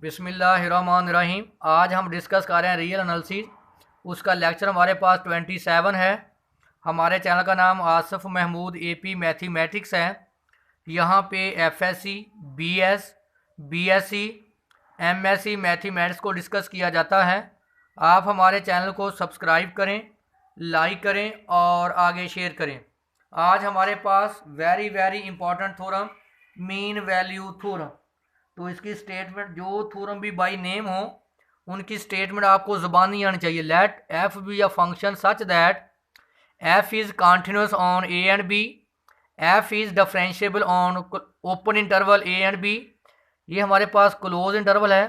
बिस्मिल्लाहिर्रहमानिर्रहीम। आज हम डिस्कस कर रहे हैं रियल एनालिसिस। उसका लेक्चर हमारे पास 27 है। हमारे चैनल का नाम आसिफ महमूद एपी मैथमेटिक्स है। यहाँ पे FSC, BS, BSC, MSC mathematics को डिस्कस किया जाता है। आप हमारे चैनल को सब्सक्राइब करें, लाइक करें और आगे शेयर करें। आज हमारे पास very very important theorem, mean value theorem. तो इसकी स्टेटमेंट, जो थ्योरम भी बाय नेम हो, उनकी स्टेटमेंट आपको ज़ुबानी आनी चाहिए। Let F be a function such that F is continuous on A and B, F is differentiable on open interval A and B. ये हमारे पास क्लोज इंटरवल है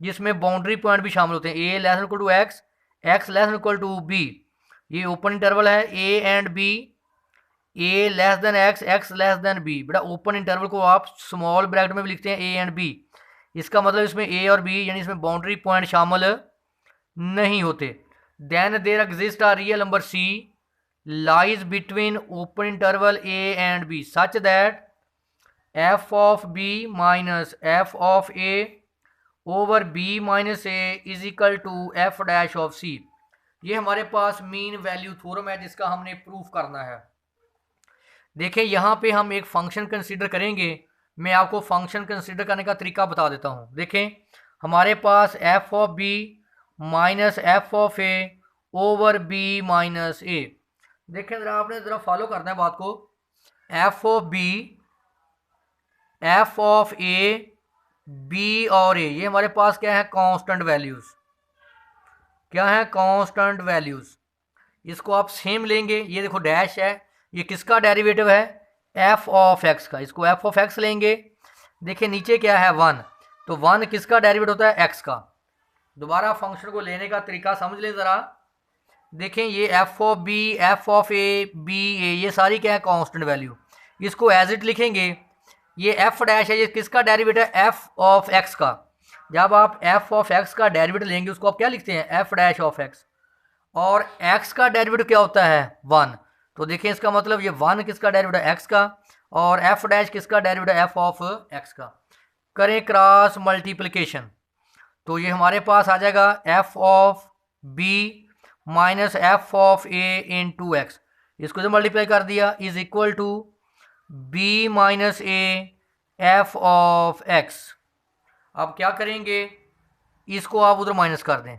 जिसमें बाउंड्री पॉइंट भी शामिल होते हैं। A less equal to x, x less equal to b. ये open interval है a and b, a less than x, x less than b. बेटा ओपन इंटरवल को आप स्मॉल ब्रैकेट में भी लिखते हैं ए एंड बी। इसका मतलब इसमें ए और बी यानी इसमें बाउंड्री पॉइंट शामिल नहीं होते। Then there exist a real number C lies between open interval A and b such that f of B minus F of A over b minus a is equal to F dash of c. ये हमारे पास mean value theorem है जिसका हमने proof करना है। देखें, यहाँ पे हम एक फंक्शन कंसीडर करेंगे। मैं आपको फंक्शन कंसीडर करने का तरीका बता देता हूँ। देखें, हमारे पास f of B minus F of A over b minus a. देखें ज़रा, आपने ज़रा फॉलो करना है बात को। F of B, F of a, b और ए, ये हमारे पास क्या है? Constant values. क्या है? Constant values. इसको आप सेम लेंगे। ये देखो डैश है, ये किसका डेरिवेटिव है? एफ ऑफ एक्स का। इसको एफ ऑफ एक्स लेंगे। देखिए नीचे क्या है? 1। तो 1 किसका डेरिवेटिव होता है? एक्स का। दोबारा फंक्शन को लेने का तरीका समझ लें ज़रा। देखें, ये f of B, F of a, b a, ये सारी क्या है? Constant value. इसको एज इट लिखेंगे। ये एफ डैश है, ये किसका डेरिवेटिव है? एफ ऑफ एक्स का। जब आप एफ ऑफ एक्स का डेरिवेटिव लेंगे उसको आप क्या लिखते हैं? F dash of x. और x का डेरिवेटिव क्या होता है? 1। तो देखिए इसका मतलब ये 1 किसका डेरिवेटिव है? x का। और f डैश किसका डेरिवेटिव है? f ऑफ x का। करें क्रॉस मल्टीप्लिकेशन, तो ये हमारे पास आ जाएगा f of b minus F of a into x. इसको जो मल्टीप्लाई कर दिया is equal to b minus a F of x। अब क्या करेंगे? इसको आप उधर माइनस कर दें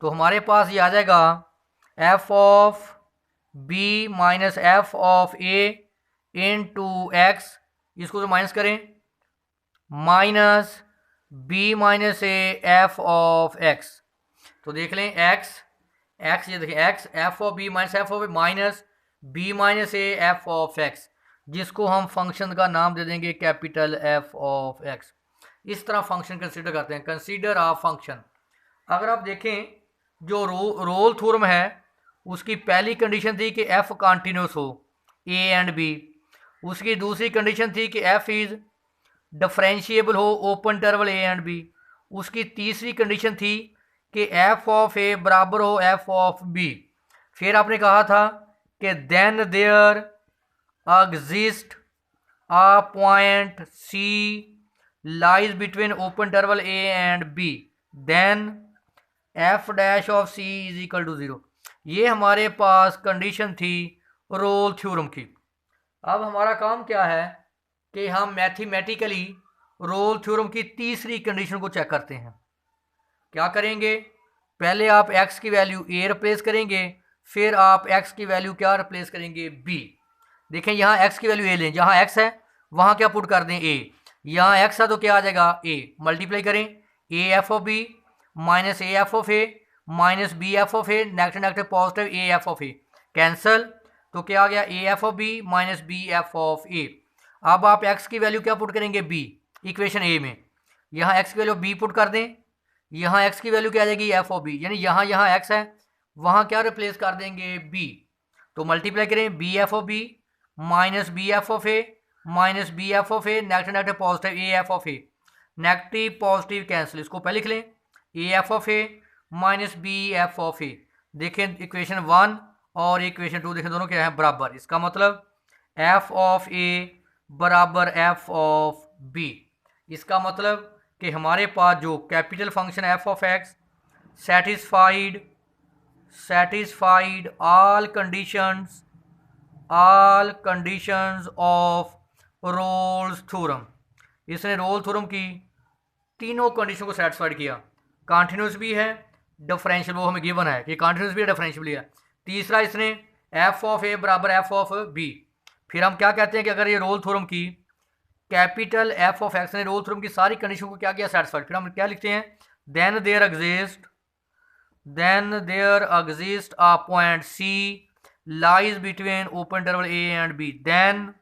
तो हमारे पास ये आ जाएगा F of B minus F of A into x. इसको तो माइनस करें, minus B minus A F of x. तो देख लें एक्स, एक्स, ये देखें x, F of B minus F of A minus B minus A F of x, जिसको हम फंक्शन का नाम दे देंगे कैपिटल एफ ऑफ एक्स। इस तरह फंक्शन कंसीडर करते हैं। Consider of function. अगर आप देखें, जो रोल थ्योरम है उसकी पहली कंडीशन थी कि एफ कॉन्टिन्यूस हो ए एंड बी। उसकी दूसरी कंडीशन थी कि एफ इज़ डिफरेंशिएबल हो open interval A and B. उसकी तीसरी कंडीशन थी कि एफ ऑफ ए बराबर हो एफ ऑफ बी। फिर आपने कहा था कि then there exist a point C lies between open interval A and B, then F dash of C is equal to 0। ये हमारे पास कंडीशन थी रोल थ्योरम की। अब हमारा काम क्या है कि हम मैथमेटिकली रोल थ्योरम की तीसरी कंडीशन को चेक करते हैं। क्या करेंगे? पहले आप x की वैल्यू a रिप्लेस करेंगे, फिर आप x की वैल्यू क्या रिप्लेस करेंगे? b। देखें, यहाँ x की वैल्यू a लें, जहाँ x है वहाँ क्या पुट कर दें? a। यहाँ x है तो क्या आ जाएगा? a। मल्टीप्लाई करें, a F of b minus A F of A minus b F of A, negative negative positive a F of a, cancel. तो क्या आ गया? A F of B minus b F of a. अब आप x की value क्या put करेंगे? B, equation ए में। यहाँ एक्स की वैल्यू बी पुट कर दें, यहाँ एक्स की वैल्यू क्या आ जाएगी? F of B. यानी यहाँ एक्स है, वहाँ क्या रिप्लेस कर देंगे? बी। तो मल्टीप्लाई करें, b F of B minus b F of A minus b F of A, negative negative positive a F of A, negative positive cancel. इसको पहले लिख लें, a F of A minus b F of a. देखें equation 1 और equation 2 देखें, दोनों क्या है? बराबर। इसका मतलब एफ ऑफ ए बराबर एफ ऑफ बी। इसका मतलब कि हमारे पास जो capital function F of x satisfied all conditions of Rolle's theorem. इसने रोल थ्योरम की तीनों कंडीशन को सेटिस्फाइड किया। कॉन्टिन्यूस भी है, डिफरेंशियल वो हमें गिवन है कि कॉन्टिन्यूस भी है, डिफरेंशियल भी है। तीसरा इसने एफ ऑफ ए बराबर एफ ऑफ बी। फिर हम क्या कहते हैं कि अगर ये रोल थ्योरम की कैपिटल एफ ऑफ एक्स ने रोल थ्योरम की सारी कंडीशन को क्या किया, सेटिस्फाइड। फिर हम क्या लिखते हैं, then there exist a point C lies between open interval A and B, then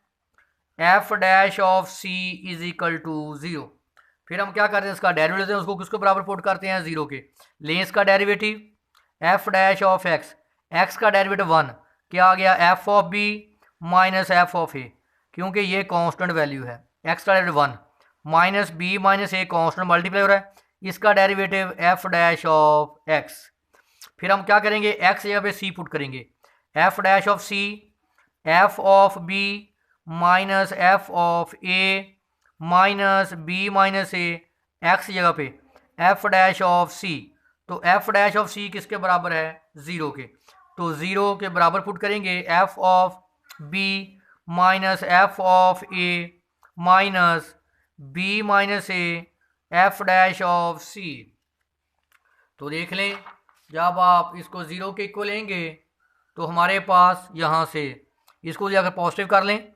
F dash of C is equal to 0। फिर हम क्या करते हैं, इसका डेरिवेटिव लेते हैं, उसको किसके बराबर पुट करते हैं, 0 के। लें इसका derivative f dash of x का डेरिवेटिव 1 क्या आ गया, f of B minus F of a, क्योंकि ये कांस्टेंट वैल्यू है। एक्स का derivative 1 minus B minus a constant multiply हो रहा है, इसका derivative f dash of x. फिर हम क्या करेंगे, एक्स जगह पे सी पुट करेंगे, f dash of c f of B minus F of A minus B minus A, x जगह पे एफ डैश ऑफ सी। तो एफ डैश ऑफ सी किसके बराबर है, 0 के। तो 0 के बराबर पुट करेंगे f of B minus F of A minus B minus A f dash of c. तो देख लें, जब आप इसको 0 के इक्वल लेंगे तो हमारे पास यहाँ से इसको जाकर पॉजिटिव कर लें,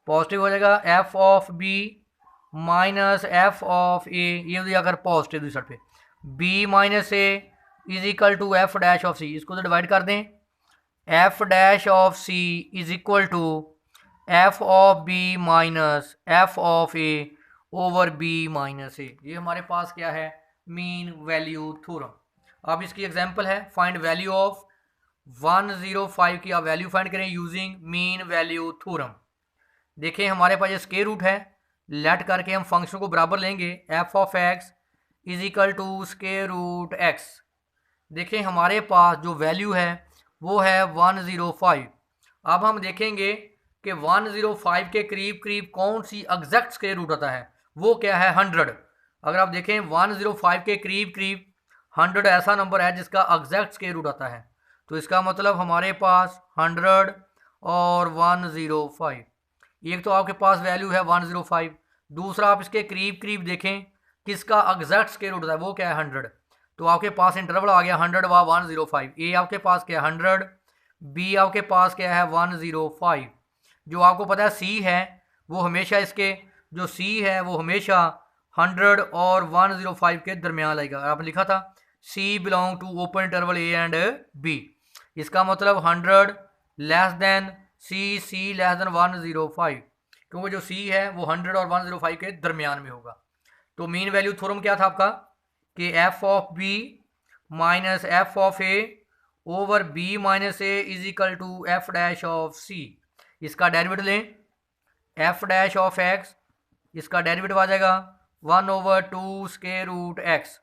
पॉजिटिव हो जाएगा F of B minus F of a, ये जाकर पॉजिटिव दूसरी साइड पे, b minus a is equal to F dash of c. इसको तो डिवाइड कर दें, f dash of C is equal to F of B minus F of A over b minus a. ये हमारे पास क्या है, मीन वैल्यू थ्योरम। अब इसकी एग्जांपल है, फाइंड वैल्यू ऑफ 105 की आप वैल्यू फाइंड करें यूजिंग मीन वैल्यू थ्योरम। देखें हमारे पास ये स्क्वायर रूट है, लेट करके हम फंक्शन को बराबर लेंगे, F of x is equal to square root x. देखें हमारे पास जो वैल्यू है वो है 105। अब हम देखेंगे कि 105 के करीब करीब कौन सी एग्जैक्ट स्क्वायर रूट आता है, वो क्या है, 100। अगर आप देखें 105 के करीब करीब 100 ऐसा नंबर है जिसका एग्जैक्ट स्क्वायर रूट आता है। तो इसका मतलब हमारे पास 100 और 105, एक तो आपके पास वैल्यू है 105, दूसरा आप इसके करीब करीब देखें किसका एग्जैक्ट स्क्वायर रूट होता है, वो क्या है, 100। तो आपके पास इंटरवल आ गया 100 व 105। ए आपके पास क्या है, 100, बी आपके पास क्या है, 105। जो आपको पता है सी है वो हमेशा इसके जो सी है वो हमेशा 100 और 105 के दरमियान लगेगा। आपने लिखा था c belong to open interval A and b, इसका मतलब 100 less than c less than 105, क्योंकि जो सी है वो 100 और 105 के दरमियान में होगा। तो मीन वैल्यू थ्योरम क्या था आपका कि f of B minus F of A over b minus a is equal to F dash of c. इसका डेरिवेटिव लें, एफ डैश ऑफ एक्स, इसका डेरिवेटिव आ जाएगा 1/2 स्क्वायर रूट एक्स।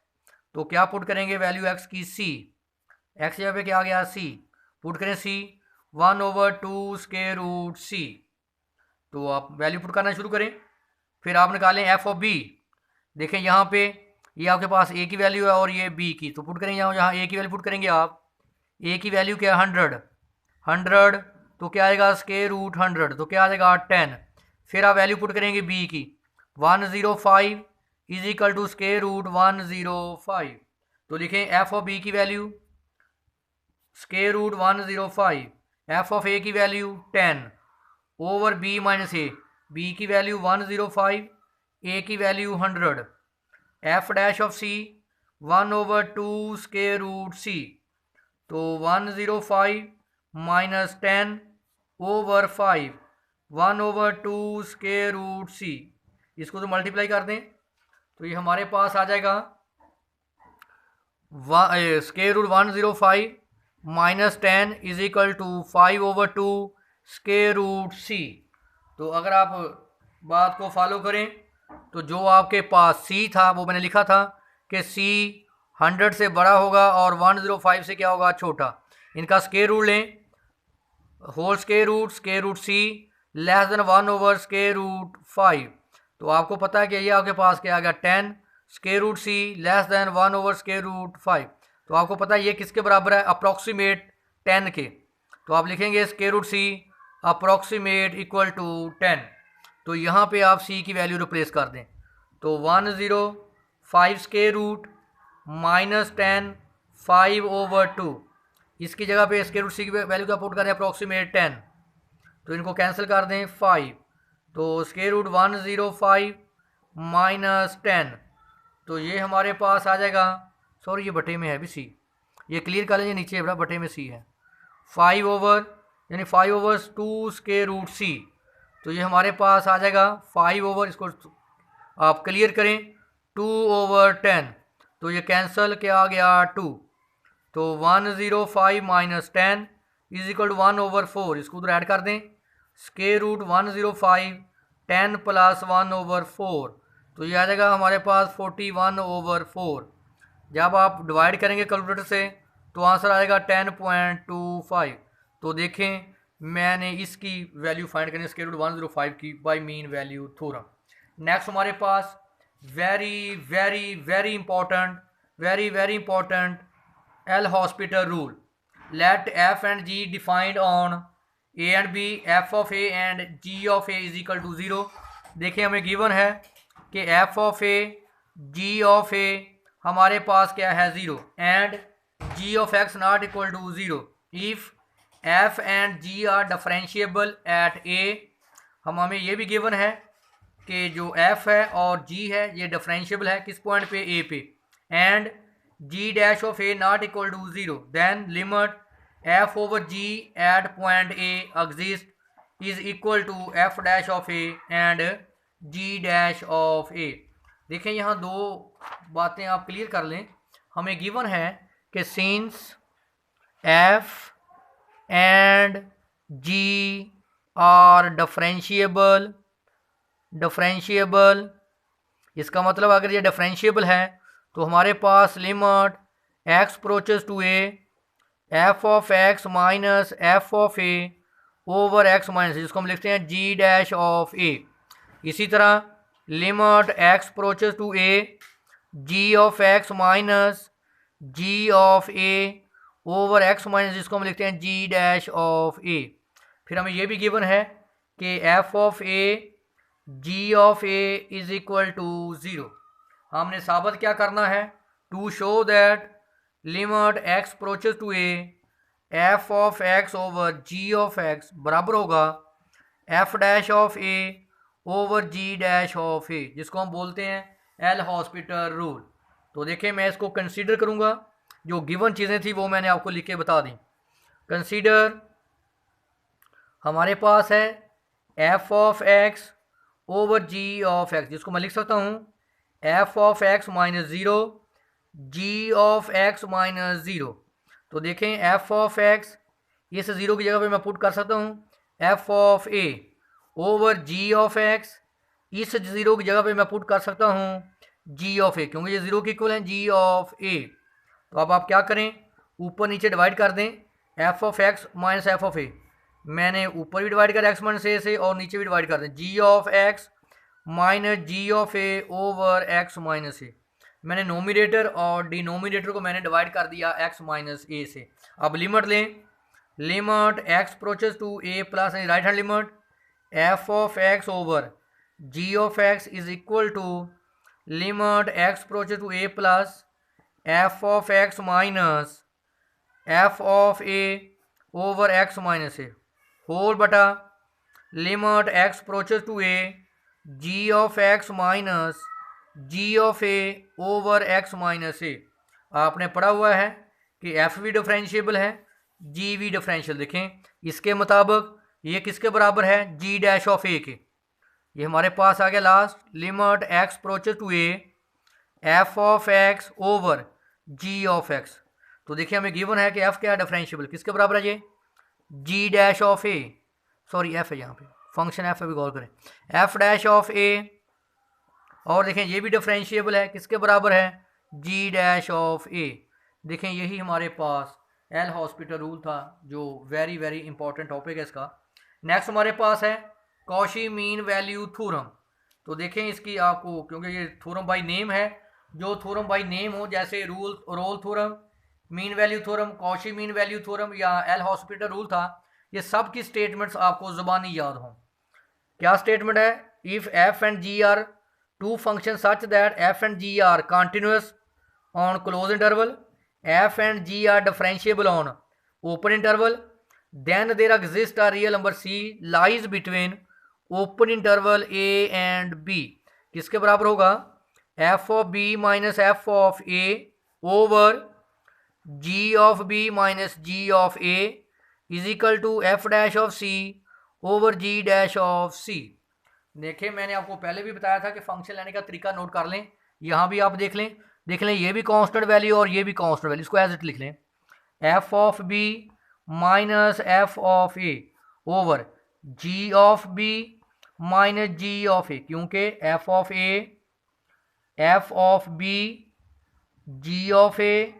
तो क्या पुट करेंगे वैल्यू एक्स की, सी, एक्स जगह पे क्या आ गया, सी, पुट करें सी 1/2 स्क्वायर रूट सी। तो आप वैल्यू पुट करना शुरू करें, फिर आप निकालें एफ ऑफ बी। देखें यहाँ पे ये आपके पास ए की वैल्यू है और ये बी की, तो पुट करेंगे यहाँ ए की वैल्यू पुट करेंगे आप, ए की वैल्यू क्या है 100, तो क्या आएगा स्क्वायर रूट 100, तो क्या आ जाएगा 10। फिर आप वैल्यू पुट करेंगे बी की 105 is equal to square root 105। तो लिखें एफ ऑफ बी की value square root 105, f of a की value 10 over b minus a, b की वैल्यू 105, ए की value 100, f dash of c 1/2 square root c. तो 105 minus 10 over 5 1/2 square root c, इसको तो multiply कर दें तो ये हमारे पास आ जाएगा square root 105 minus 10 is equal to 5/2 square root c. तो अगर आप बात को फॉलो करें तो जो आपके पास सी था वो मैंने लिखा था कि सी 100 से बड़ा होगा और 105 से क्या होगा, छोटा। इनका स्क्वायर रूट लें, होल स्क्वायर रूट सी लेस देन 1/स्क्वायर रूट 5। तो आपको पता है कि ये आपके पास क्या आ गया 10 स्क्वायर रूट सी लेस देन 1/√5। तो आपको पता है ये किसके बराबर है, अप्रॉक्सीमेट 10 के। तो आप लिखेंगे square root C approximate equal to 10। तो यहाँ पे आप सी की वैल्यू रिप्लेस कर दें। तो 105 स्क्वायर रूट -10 5/2, इसकी जगह पे स्क्वायर रूट सी की वैल्यू क्या पुट करें, अप्रॉक्सीमेट 10। तो इनको कैंसिल कर दें 5। तो स्क्वायर रूट 105 -10, तो ये हमारे पास आ जाएगा, सॉरी ये बटे में है भी सी, ये क्लियर कर लीजिए, नीचे बड़ा बटे में सी है 5/2 स्क्वायर रूट सी। तो ये हमारे पास आ जाएगा 5 इसको आप क्लियर करें 2/10। तो ये कैंसिल क्या आ गया 2। तो 105 - 10 इज इक्वल टू 1/4, इसको उधर ऐड कर दें। स्क्वायर रूट 105 10 + 1/4, तो ये आ जाएगा हमारे पास 41/4। जब आप डिवाइड करेंगे कैलकुलेटर से तो आंसर आएगा 10.25। तो देखें मैंने इसकी वैल्यू फाइंड करनी है स्क्वायर रूट 105 की by mean value theorem. Next हमारे पास very very very important L hospital rule. Let f and g defined on A and B, F of a and g of A is equal to 0। देखिए हमें given है कि f of A ji of a हमारे पास क्या है 0 and g of x not equal to 0 if F and ji are differentiable at ए। हमें ये भी गिवन है कि जो एफ है और जी है ये डिफरेंशिएबल है किस पॉइंट पे, ए पे, and g dash of a not equal to 0, then limit f over g at point a exist is equal to F dash of a and g dash of a. देखें यहाँ दो बातें आप clear कर लें। हमें given है कि since f and ji are differentiable, इसका मतलब अगर ये डिफरेंशिएबल है तो हमारे पास limit x approaches to A F of x minus F of A over x minus, जिसको हम लिखते हैं जी डैश ऑफ ए। इसी तरह limit x approaches to A ji of x minus ji of A over x minus, जिसको हम लिखते हैं जी डैश ऑफ ए। फिर हमें यह भी गिवन है कि f of A ji of A is equal to 0। हमने साबित क्या करना है, to show that limit x approaches to A F of x over ji of x बराबर होगा f dash of A over ji dash of a, जिसको हम बोलते हैं एल हॉस्पिटल रूल। तो देखिए मैं इसको कंसीडर करूँगा, जो गिवन चीज़ें थी वो मैंने आपको लिख के बता दी। कंसीडर हमारे पास है F of x over ji of x, जिसको मैं लिख सकता हूँ F of x minus 0 G of x minus 0। तो देखें एफ ऑफ एक्स इस 0 की जगह पे मैं पुट कर सकता हूँ F of A over ji of x, इस 0 की जगह पे मैं पुट कर सकता हूँ जी ऑफ ए, क्योंकि ये 0 के इक्वल है जी ऑफ ए। तो अब आप क्या करें, ऊपर नीचे डिवाइड कर दें f of x minus F of a. मैंने ऊपर भी डिवाइड कर एक्स माइनस ए से और नीचे भी डिवाइड कर दें g of x minus ji of A over x minus a. मैंने नोमिनेटर और डिनोमिनेटर को मैंने डिवाइड कर दिया एक्स माइनस ए से। अब लिमिट लें, limit x approaches to a plus right hand limit f of x over ji of x is equal to limit x approaches to a plus f of x minus F of A over x minus a whole बटा limit x approaches to A ji of x minus ji of A over x minus a. आपने पढ़ा हुआ है कि F भी differentiable है, जी भी differential. देखें इसके मुताबिक ये किसके बराबर है, जी डैश ऑफ ए के। ये हमारे पास आ गया last limit x approaches to A F of x over ji of x. तो देखिए हमें गिवन है कि एफ क्या है, डिफरेंशिएबल, किसके बराबर है ये, g dash of a, sorry f है यहाँ पे, फंक्शन एफ है भी गौर करें, एफ डैश ऑफ ए। और देखें ये भी डिफरेंशिएबल है, किसके बराबर है, जी डैश ऑफ ए। देखें यही हमारे पास एल हॉस्पिटल रूल था, जो वेरी वेरी इंपॉर्टेंट टॉपिक है इसका। नेक्स्ट हमारे पास है कॉशी मीन वैल्यू थ्योरम। तो देखें इसकी आपको, क्योंकि ये थ्योरम बाय नेम है जो थ्योरम बाय नेम हो, जैसे Rolle theorem, mean value theorem, Cauchy mean value theorem या एल हॉस्पिटल रूल था, ये सब की स्टेटमेंट्स आपको जुबानी याद हों। क्या स्टेटमेंट है? If F and ji are two function such that F and ji are continuous on close interval, F and ji are differentiable on open interval, then there exist a real number C lies between open interval A and B. किसके बराबर होगा? F of B minus F of A over ji of B minus ji of A is equal to F dash of C over ji dash of सी। देखिए मैंने आपको पहले भी बताया था कि फंक्शन लेने का तरीका नोट कर लें। यहाँ भी आप देख लें ये भी कांस्टेंट वैल्यू और ये भी कांस्टेंट वैल्यू, इसको एज इट लिख लें, f of B minus F of A over ji of B minus ji of a, क्योंकि f of A, F of B, ji of A,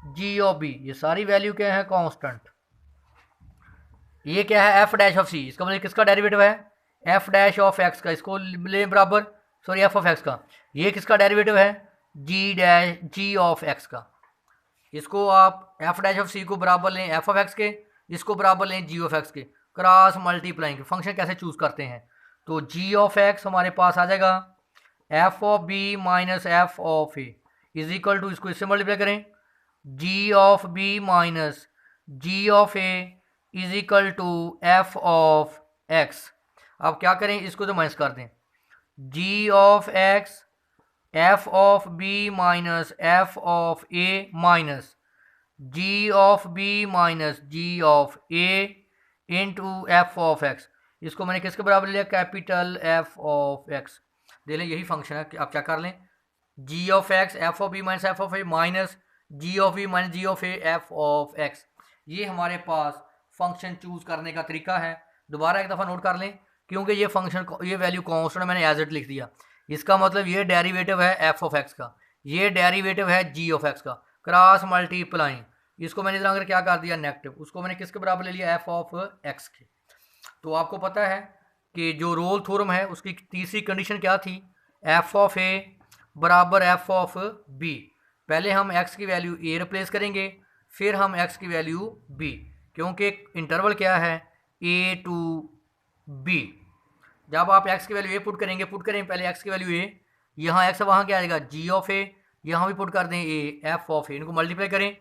ji of b, ये सारी value क्या है? Constant. ये क्या है? एफ डैश ऑफ सी, इसका मतलब किसका डेरिवेटिव है? एफ डैश ऑफ एक्स का, इसको ले बराबर, सॉरी एफ ऑफ एक्स का। ये किसका डेरिवेटिव है? जी डैश जी ऑफ एक्स का। इसको आप एफ डैश ऑफ सी को बराबर लें एफ ऑफ एक्स के, इसको बराबर लें जी ऑफ एक्स के, क्रॉस मल्टीप्लाइंग। फंक्शन कैसे चूज करते हैं? तो जी ऑफ एक्स हमारे पास आ जाएगा F of B minus F of A is equal to, इसको इससे मल्टीप्लाई करें, g of B minus ji of A is equal to F of x. अब क्या करें? इसको तो माइनस कर दें, g of x F of B minus F of A minus ji of B minus ji of a into f of x. इसको मैंने किसके बराबर लिया? Capital f of x. देख लें यही फंक्शन है। आप क्या कर लें, g of x F of B minus F of A minus ji of B minus ji of A F of x. ये हमारे पास फंक्शन चूज करने का तरीका है। दोबारा एक दफ़ा नोट कर लें, क्योंकि ये फंक्शन, ये वैल्यू कांस्टेंट मैंने एज इट लिख दिया, इसका मतलब ये डेरिवेटिव है एफ ऑफ एक्स का, ये डेरिवेटिव है जी ऑफ एक्स का, क्रॉस मल्टीप्लाइंग। इसको मैंने इधर अगर क्या कर दिया? नेगेटिव। उसको मैंने किसके बराबर ले लिया? एफ ऑफ एक्स के। तो आपको पता है कि जो रोल थ्योरम है उसकी तीसरी कंडीशन क्या थी? एफ ऑफ ए बराबर एफ ऑफ बी। पहले हम एक्स की वैल्यू ए रिप्लेस करेंगे, फिर हम एक्स की वैल्यू बी, क्योंकि इंटरवल क्या है? ए टू बी। जब आप एक्स की वैल्यू ए पुट करेंगे, पुट करें पहले एक्स की वैल्यू ए, यहाँ एक्स वहाँ क्या आएगा? जी ऑफ ए, यहाँ भी पुट कर दें ए एफ ऑफ ए, इनको मल्टीप्लाई करें,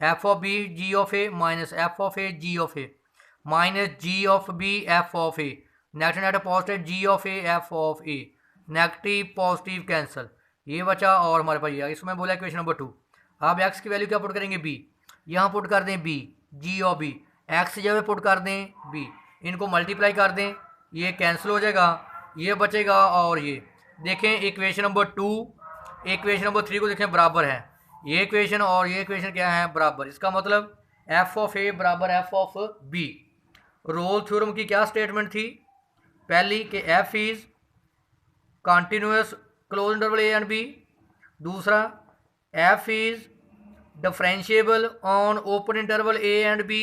F of B ji of A minus F of A ji of A minus ji of B F of A, negative negative positive G of A F of A, negative positive cancel, ये बचा और हमारे पास ये। इसमें बोला equation number 2। अब x की value क्या पुट करेंगे? बी, यहाँ पुट कर दें B ji of B, x जगह पुट कर दें बी, इनको मल्टीप्लाई कर दें, ये कैंसिल हो जाएगा, ये बचेगा और ये देखें इक्वेशन नंबर 2 इक्वेशन नंबर 3 को देखें बराबर है, ये इक्वेशन और ये इक्वेशन क्या है? बराबर। इसका मतलब एफ ऑफ ए बराबर f of b. Rolle theorem की क्या स्टेटमेंट थी? पहली कि f is continuous close interval A and b, दूसरा f is differentiable on open interval A and b,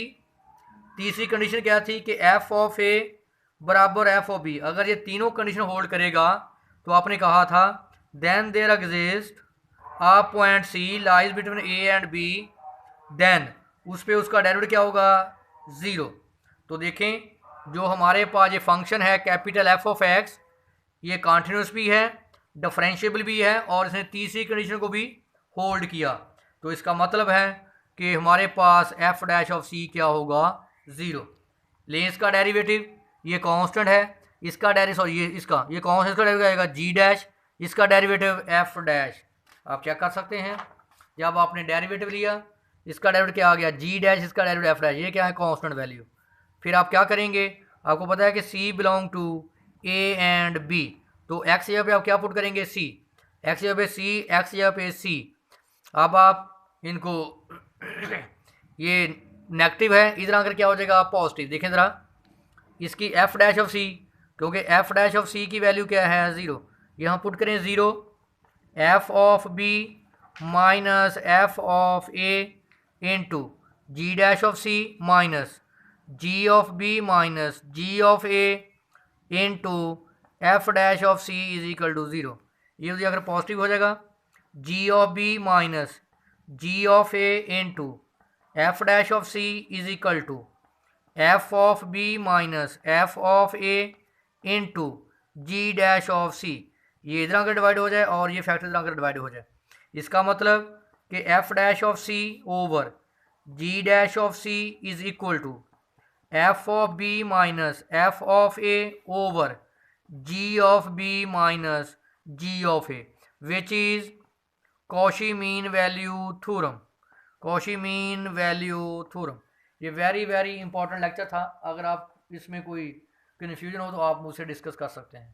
तीसरी कंडीशन क्या थी कि एफ ऑफ ए बराबर एफ ऑफ बी। अगर ये तीनों कंडीशन होल्ड करेगा तो आपने कहा था then there exist a point C lies between A and B, then उस पर उसका डेरिवेटिव क्या होगा? 0। तो देखें जो हमारे पास ये फंक्शन है कैपिटल एफ ऑफ एक्स, ये कॉन्टिन्यूस भी है, डिफरेंशिएबल भी है और इसने तीसरी कंडीशन को भी होल्ड किया। तो इसका मतलब है कि हमारे पास एफ डैश ऑफ सी क्या होगा? 0। ले इसका डेरिवेटिव, ये कांस्टेंट है, इसका सॉरी ये इसका, ये कांस्टेंट, इसका डेरिवेटिव आएगा जी डैश, इसका डेरिवेटिव एफ डैश। आप क्या कर सकते हैं, जब आपने डेरिवेटिव लिया, इसका डेरिवेटिव क्या आ गया? जी डैश, इसका डेरिवेटिव एफ डैश, ये क्या है? Constant value. फिर आप क्या करेंगे? आपको पता है कि c belong to a and b, तो एक्स जगह पे आप क्या पुट करेंगे? सी, एक्स जगह पे सी, एक्स जगह पे सी। अब आप इनको ये नेगेटिव है, इधर आकर क्या हो जाएगा? पॉजिटिव। देखें ज़रा इसकी एफ डैश ऑफ सी, क्योंकि एफ डैश ऑफ सी की वैल्यू क्या है? 0। यहाँ पुट करें 0, f of B minus F of a into g dash of c minus ji of B minus ji of a into f dash of C is equal to 0। ये अगर positive हो जाएगा g of B minus ji of a into f dash of C is equal to F of B minus F of a into g dash of c. ये इधर आकर divide हो जाए और ये फैक्टर इधर आकर डिवाइड हो जाए। इसका मतलब कि F dash of C over ji dash of C is equal to F of B minus F of A over ji of B minus ji of A, which is Cauchy mean value theorem. Cauchy mean value theorem, ये very very important lecture था। अगर आप इसमें कोई confusion हो तो आप मुझसे डिस्कस कर सकते हैं।